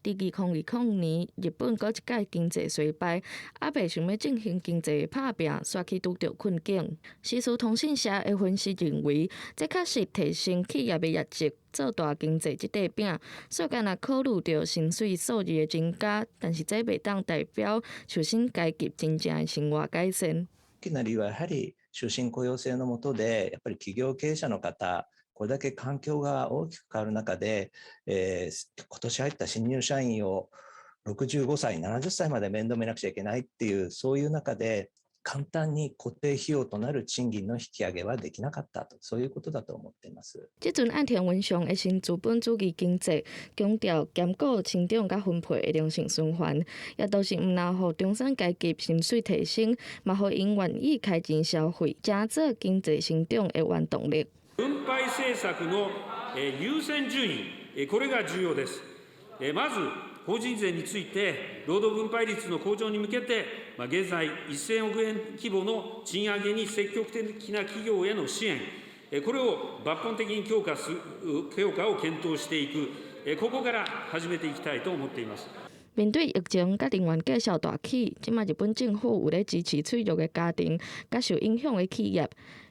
伫2020年，日本搁一届经济衰败，安倍想要进行经济拍拼，煞去拄着困境。时事通讯社的分析认为，这确实提升企业的业绩，做大经济这块饼。虽然也考虑到薪水数字的增加，但是这袂当代表受薪阶级真正的生活改善。大きな理由はやはり終身雇用制の下で、やっぱり企業経営者の方、これだけ環境が大きく変わる中で、今年入った新入社員を65歳、70歳まで面倒見なくちゃいけないっていう、そういう中で、簡単に固定費用となる賃金の引き上げはできなかったと、そういうことだと思っています。即阵岸田文雄的新资本主义经济，强调兼顾成长甲分配的良性循环，也都是毋能互中产阶级薪水提升，嘛互因愿意开钱消费，加做经济成長的原動力。分配政策の優先順位、これが重要です。まず法人税について労働分配率の向上に向けて、現在1000億円規模の賃上げに積極的な企業への支援、これを抜本的に強化を検討していく、ここから始めていきたいと思っています。面对疫情甲能源价格大起，即卖日本政府有咧支持脆弱的家庭甲受影响的企业。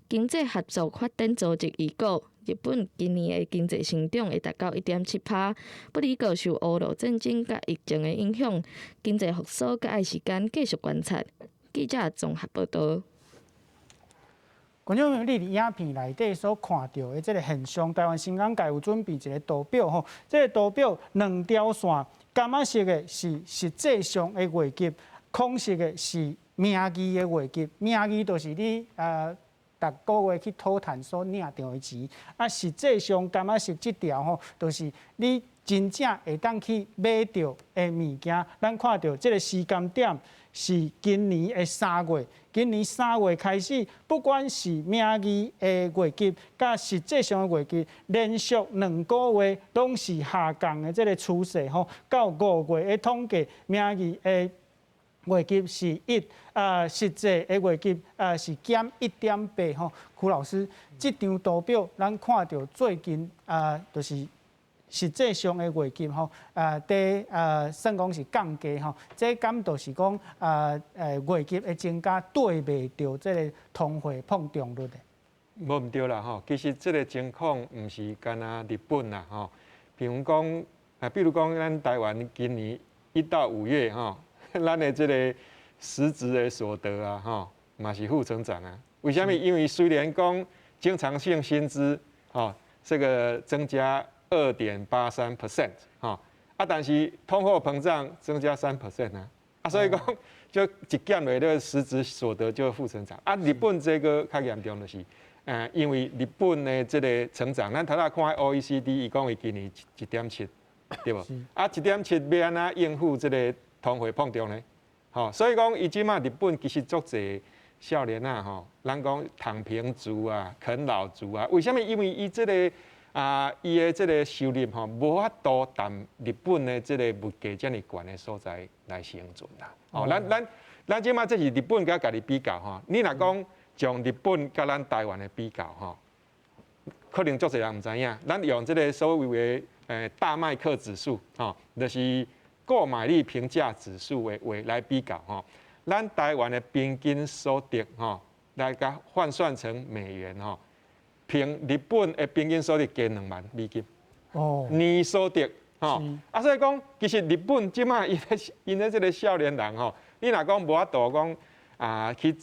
经济合作发展组织预估，日本今年的经济成长会达到1.7%。不过，受俄罗战争甲疫情的影响，经济复苏阁爱时间继续观察。记者综合报道。观众朋友，你伫影片内底所看到的这个现象，台湾新港界有准备一个图表吼，这个图表2条线，橄榄色的是实际上的月级，空色的是名义的月级，名义就是你逐个月去讨趁所领到的钱，啊，实际上感觉是即条吼，就是你真正会当去买到的物件。咱看到即个时间点是今年的3月，今年3月开始，不管是名义的月级，甲实际上的月级，连续2个月拢是下降的即个趋势吼。到5月的统计，名义的月级是实际的月级是减1.8吼。曲老师，这张图表咱看到最近就是实际上的月级吼算讲是降低吼，这感就是讲月级的增加对袂到这个通货膨胀率的。无毋对啦吼，其实这个情况毋是干那日本啦吼，比如讲咱台湾今年1到5月吼。咱的这个实质的所得啊，吼，嘛是负成长啊。为什么？因为虽然讲经常性薪资，这个增加2.83%，但是通货膨胀增加3%啊，所以讲就一减落，这个实质所得就负成长啊。日本这个较严重就是，因为日本的这个成长，咱头仔看 OECD， 伊讲伊今年1.7，对无？啊，1.7要安怎应付这个？通货膨胀呢，所以讲，伊即马日本其实足侪少年啊，咱讲躺平族啊、啃老族啊，为什么？因为伊即个伊的即个收入无法度谈日本的即个物价遮尔悬的所在来生存啦。咱即马这是日本甲家己比较你若讲从日本甲咱台湾的比较可能足侪人毋知影，咱用即个所谓的大麦克指数就是。购买力评价指数为来比较咱台湾的平均所得来甲换算成美元平日本的平均所得加2万美金年所得所以讲其实日本即马因的这个少年人你若讲无法度讲去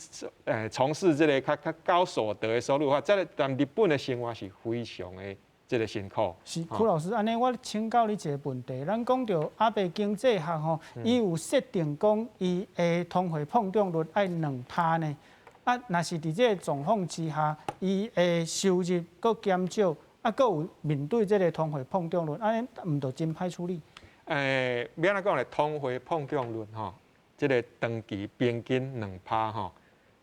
从事这个较高所得的收入的话，但日本的生活是非常的。这个辛苦是曲老师，安尼我请教你一个问题，咱讲到阿伯经济学吼，伊有设定讲伊的通货膨胀率爱2%呢？若是伫这个状况之下，伊的收入搁减少，搁有面对这个通货膨胀率，安尼毋着真歹处理？要安怎讲咧？通货膨胀率这个长期平均2%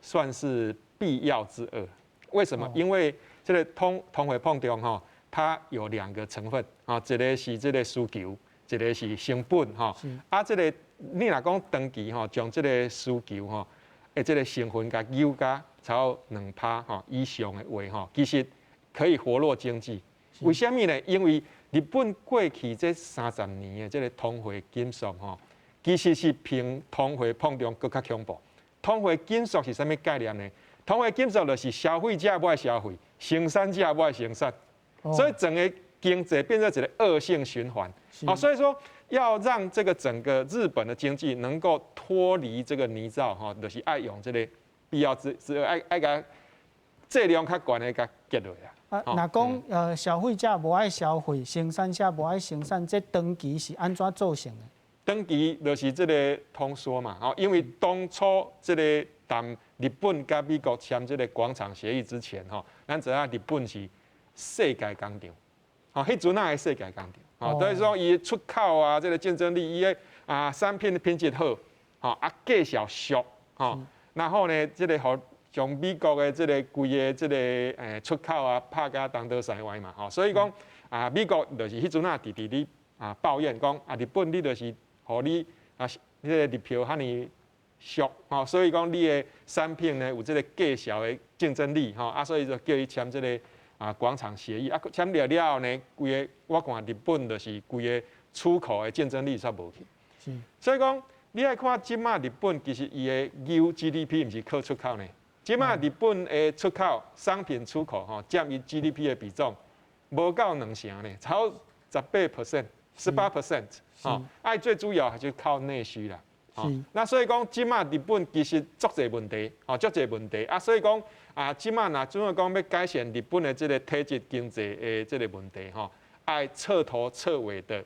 算是必要之恶。为什么？因为这个通货膨胀它有2个成分一个是这个需求，一个是成本这个你若讲长期将这个需求这个成分甲优加超2%以上的话其实可以活络经济。为什么呢？因为日本过去这30年的这个通货紧缩其实是比通货膨胀更较恐怖。通货紧缩是啥物概念呢？通货紧缩就是消费者不爱消费，生产者不爱生产。所以整个经济变成一个恶性循环所以说要让这个整个日本的经济能够脱离这个泥沼就是爱用这个必要之爱甲质量较悬的甲结落若讲消费者无爱消费，生产者无爱生产，这长期是安怎造成的？长期就是这个通缩嘛因为当初这个谈日本甲美国签这个广场协议之前吼，咱知影日本是世界工厂，吼，迄阵啊世界工厂，吼，等于说伊出口啊，这个竞争力，伊的产品的品质好，吼价小俗，吼，然后呢，这个互从美国的这个规个这个出口啊拍甲东倒西歪嘛，吼，所以讲美国就是迄阵啊直咧抱怨讲日本你就是互你这个日票遐尼俗，吼，所以讲你的产品呢有这个价小的竞争力，吼，所以就叫伊签这个广场协议，签了了后呢，规个我看日本就是规个出口的竞争力煞无去，所以讲你爱看即马日本其实伊的 GDP 毋是靠出口呢，即马日本的出口商品出口吼占伊 GDP 的比重无到2成呢，超18%、18%，吼，最主要还是靠内需啦。那所以讲，即马日本其实足侪问题，足侪问题所以讲即马若主要讲要改善日本的这个体制经济的这个问题，爱彻头彻尾的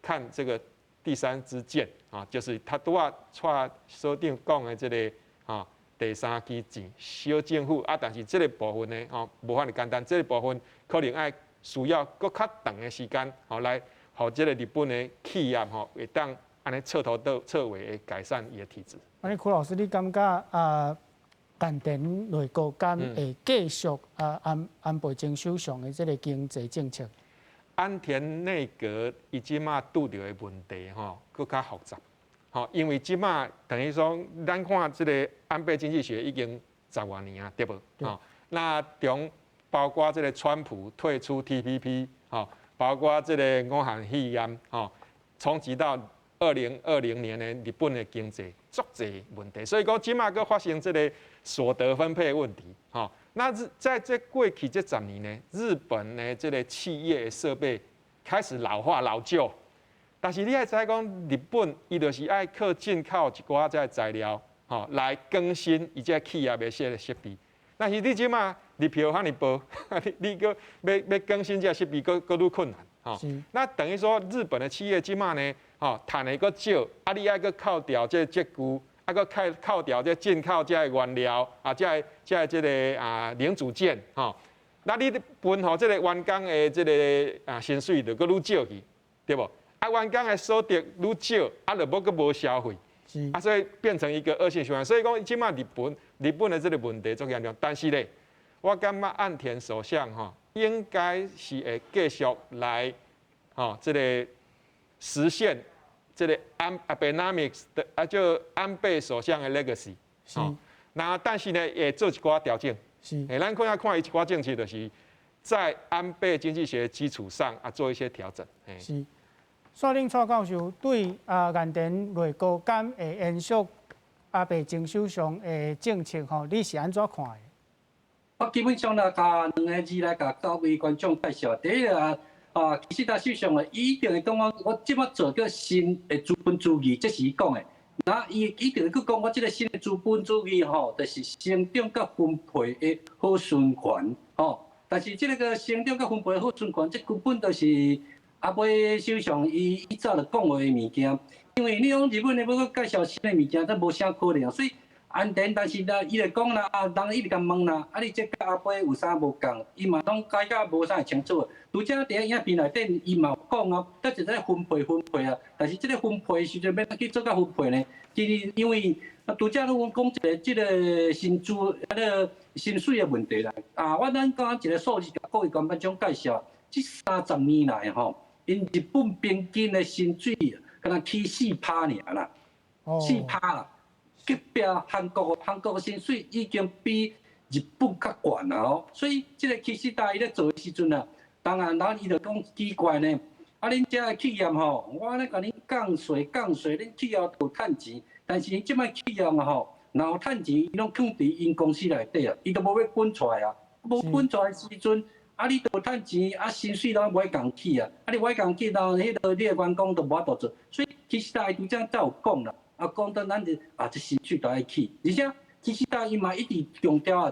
看这个第三支箭就是他拄所长讲的这个第三支箭，小政府但是这个部分呢无法哩简单，这个部分可能爱需要搁较长的时间来，互这个日本的企业会当安尼彻头彻尾的改善伊的体制。安尼，柯老师，你感觉関電內閣敢會繼續安倍前首相的這個經濟政策？安田內閣伊即馬拄到的問題佫較複雜，因為即馬等於說，咱看這個安倍經濟學已經10多年啊，對不？那中包括這個川普退出 TPP， 包括這個武漢肺炎，衝擊到2020年的日本的經濟足濟問題，所以講即馬佫發生這個所得分配問題，那在這過去這10年呢，日本的這個企業的設備開始老化老舊，但是你愛知影講，日本伊就是愛靠進口一寡這材料，來更新伊這企業的設備。但是你即馬日票遐尼薄，你佫要更新這設備佫愈困難，那等於說日本的企業即馬呢，賺的佫少，你愛佫扣掉這個折舊。佫扣掉這進口這原料這個零組件那你分互這個員工的這個薪水就佫愈少去，對不？員工的所得愈少，就佫無消費，所以變成一個惡性循環。所以講，即馬日本的這個問題足嚴重，但是咧，我感覺岸田首相應該是會繼續來這個實現。這個Abenomics 的就安倍首相的 legacy， 那但是呢，也做一寡調整。咱看伊一寡政策，就是在安倍經濟學基礎上做一些調整。是，所以蔡教授對岸田內閣敢會延續安倍前首相的政策你是安怎看的？我基本上呢，甲2個字來甲各位觀眾介紹。第一個其實首相伊一定會講我即馬做個新的資本主義，這是伊講的。那伊一定會去講我即個新的資本主義就是成長甲分配的好循環但是即個成長甲分配的好循環，這根本就是安倍首相伊早就講話的物件。因為你講日本的要介紹新的物件，這無啥可能。所以安田，但是伊就講啦，人一直甲問啦，你這甲安倍有啥無共？伊嘛攏解甲無啥會清楚。拄則第一影片內底，伊嘛有講咱就在分配但是這個分配時陣要去做甲分配呢？因為拄則阮講即個薪資薪水的問題啦。咱講一個數字，甲各位觀眾介紹，這30年來因日本平均的薪水可能起4%爾啦，4%啦。隔壁韓國的薪水已經比日本較懸啦所以這個其實大家咧做的時陣啊，當然伊就講奇怪呢，恁這個企業我咧甲恁降稅，恁企業有趁錢，但是即擺企業若有趁錢，伊攏囥佇因公司內底伊都無要滾出來無滾出來的時陣，你都有趁錢，薪水都袂共起你袂共起，然後迄個你的員工都無法度做，所以其實大家拄則才有講啦。講到咱就這薪水都愛起，而且其實大伊嘛一直強調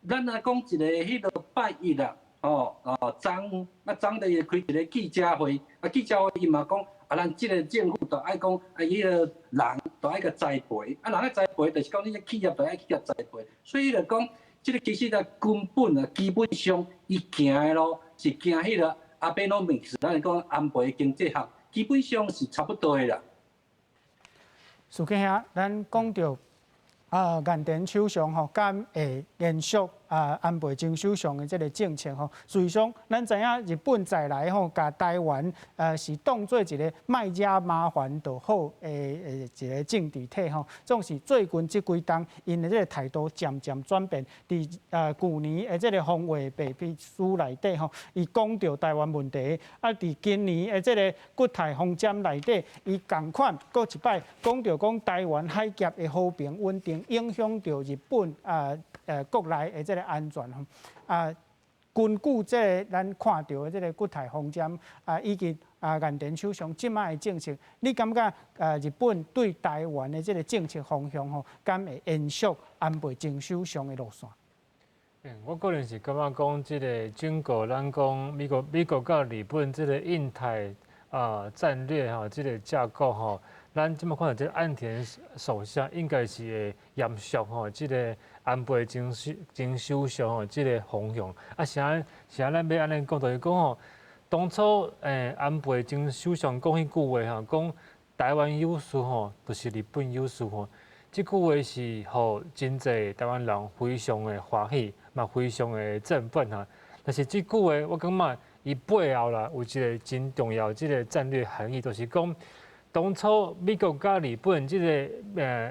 咱若講一個迄個拜一啦，昨就會開一個記者會，記者會伊嘛講咱這個政府就愛講，迄個人都爱个栽培，啊，人爱栽培，就是讲你这企业都爱去甲栽培，所以就讲，这个其实咧根本啊，基本上伊行的路是行迄个Abenomics，咱讲安倍经济学，基本上是差不多的啦。事件下，咱讲到岩田首相吼，敢会延续安倍前首相的这个政策吼。事实上，咱知影日本再来吼，甲台湾是当做一个卖家麻烦就好一个政治体吼。总是最近这几冬，因的这个态度渐渐转变。伫去年的这个防卫白皮书内底吼，伊讲到台湾问题。伫今年的这个国台方针内底，伊同款搁一摆讲到讲台湾海峡的和平稳定。影响到日本国内的这个安全吼根据这个咱看到的这个国台方针以及岩田首相即摆的政策，你感觉日本对台湾的这个政策方向吼，敢会延续安倍前首相的路线？我个人是感觉讲，即个经过咱讲美国甲日本即个印太战略吼，即个架构吼。咱即摆看到这岸田首相应该是会延续吼，即个安倍前首相吼，即个方向。啥咱要安尼讲，就是讲吼，当初安倍前首相讲迄句话吼，讲台湾有事吼，就是日本有事吼。即句话是互真侪台湾人非常的欢喜，嘛非常的振奋哈。但是即句话，我感觉伊背后啦有一个真重要即个战略含义，就是讲。当初美国甲日本即个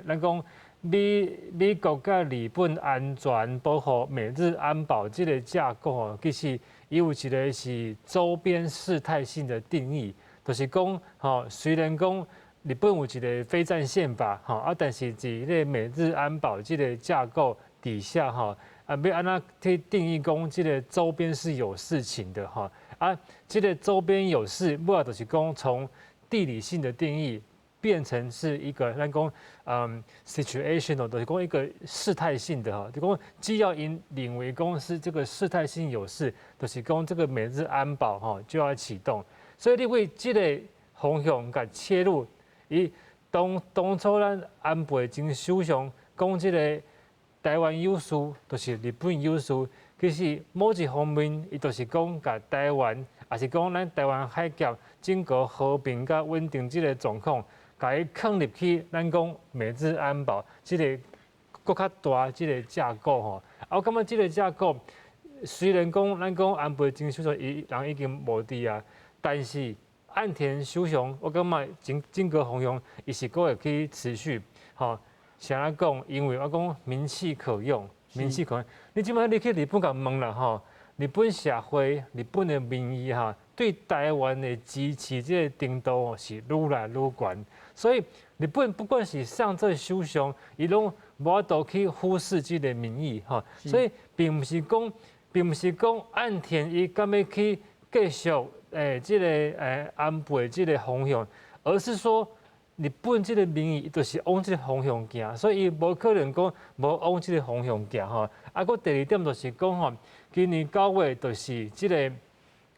咱讲美国甲日本安全保护美日安保即个架构吼，其实伊有一个是周边事态性的定义，就是讲吼，虽然讲日本有一个非战宪法吼但是伫咧美日安保即个架构底下吼要安怎去定义讲即个周边是有事情的吼即个周边有事，无就是讲从地理性的定义变成是一个咱讲situational， 就是讲一个事态性的哈，就讲既要认为讲是这个事态性有事，就是讲这个美日安保哈就要启动，所以你为这个方向甲切入，伊当初咱安倍前首相讲这个台湾有事，就是日本有事，其实某一方面伊就是讲甲台湾，也是讲咱台湾海峡。整个和平甲稳定这个状况，甲伊放入去，咱讲美日安保这个更较大这个架构吼。我感觉这个架构虽然讲咱讲安倍前首相人已经无伫啊，但是岸田首相我感觉整个方向伊是阁会去持续吼。像咱讲，因为我讲民气可用，民气可用。你即摆你去日本甲问啦吼，日本社会、日本的民意哈。对台湾的支持这个程度是愈来愈悬，所以日本不管是上这首相，伊拢无法度去忽视这个民意哈，所以并不是讲岸田伊敢要去继续这个安倍这个方向，而是说日本这个民意就是往这个方向行，所以伊无可能讲无往这个方向行哈。佫第二点就是讲吼，今年9月就是这个。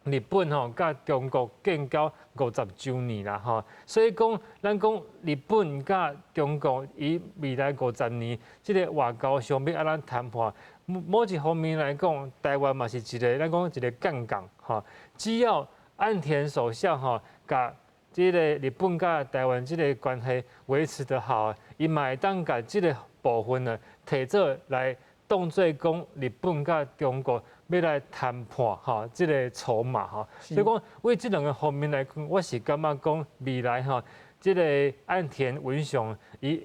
日本吼甲中国建交50周年啦吼，所以讲咱讲日本甲中国以未来50年即个外交上要安怎谈判，某一方面来讲，台湾嘛是一个咱讲一个杠杆吼，只要岸田首相吼甲即个日本甲台湾即个关系维持得好，伊嘛会当甲即个部分呢摕做来当做讲日本甲中国。要来谈判哈，这个筹码哈，所以讲为这两个方面来讲，我是感觉讲未来哈，这个岸田文雄伊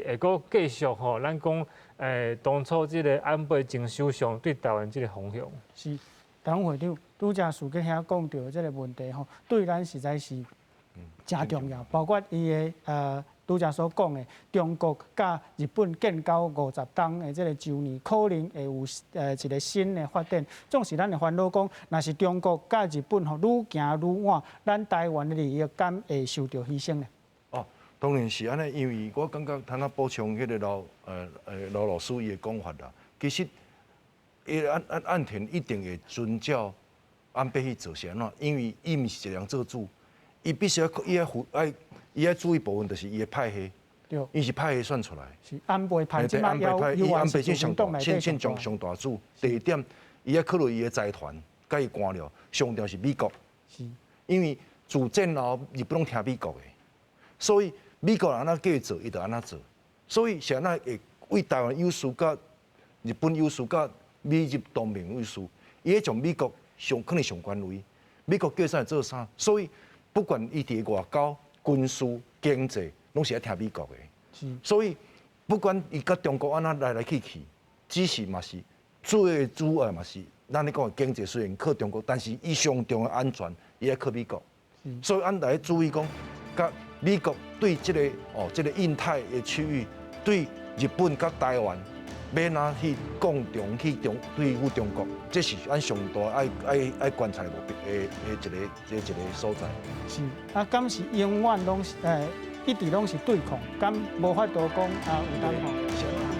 会阁继续吼，咱讲当初这个安倍前首相对台湾这个方向。是，台湾会长拄则事先遐讲到这个问题吼，对咱实在是真重要，包括伊的拄则所讲的，中国甲日本建交50周的这个周年，可能会有一个新的发展。总是咱的烦恼讲，若是中国甲日本吼愈行愈远，咱台湾的利益敢会受到牺牲呢？哦，当然是安尼，因为我感觉他那补充迄个罗老师伊的讲法啦，其实岸田一定会遵照安倍去做啥喏，因为伊毋是一人做主，伊必须伊爱注意部分，就是伊的派系，对，伊是派系选出来。是安倍派，即安倍派，伊安倍晋上大，现现状上大主。第二点，伊要考虑伊的财团，甲伊官僚，上重是美国。是。因为自战后，日本拢听美国的，所以美国人安怎叫伊做，伊就安怎做。所以是安怎会为台湾有事，甲日本有事，甲美日同盟有事，伊会从美国可能上权威，美国叫啥做啥。所以不管伊伫外交、军事、经济，拢是爱听美国的。所以不管伊甲中国安怎来去，只是嘛是最主要嘛是咱咧讲的经济虽然靠中国，但是伊上重的安全伊爱靠美国。所以咱来注意讲，甲美国对这个印太的区域，对日本甲台湾，要哪去共同去对付中国，这是咱上大爱观察的一个所在。是啊，敢是永远拢是一直拢是对抗，敢无法度讲有当吼。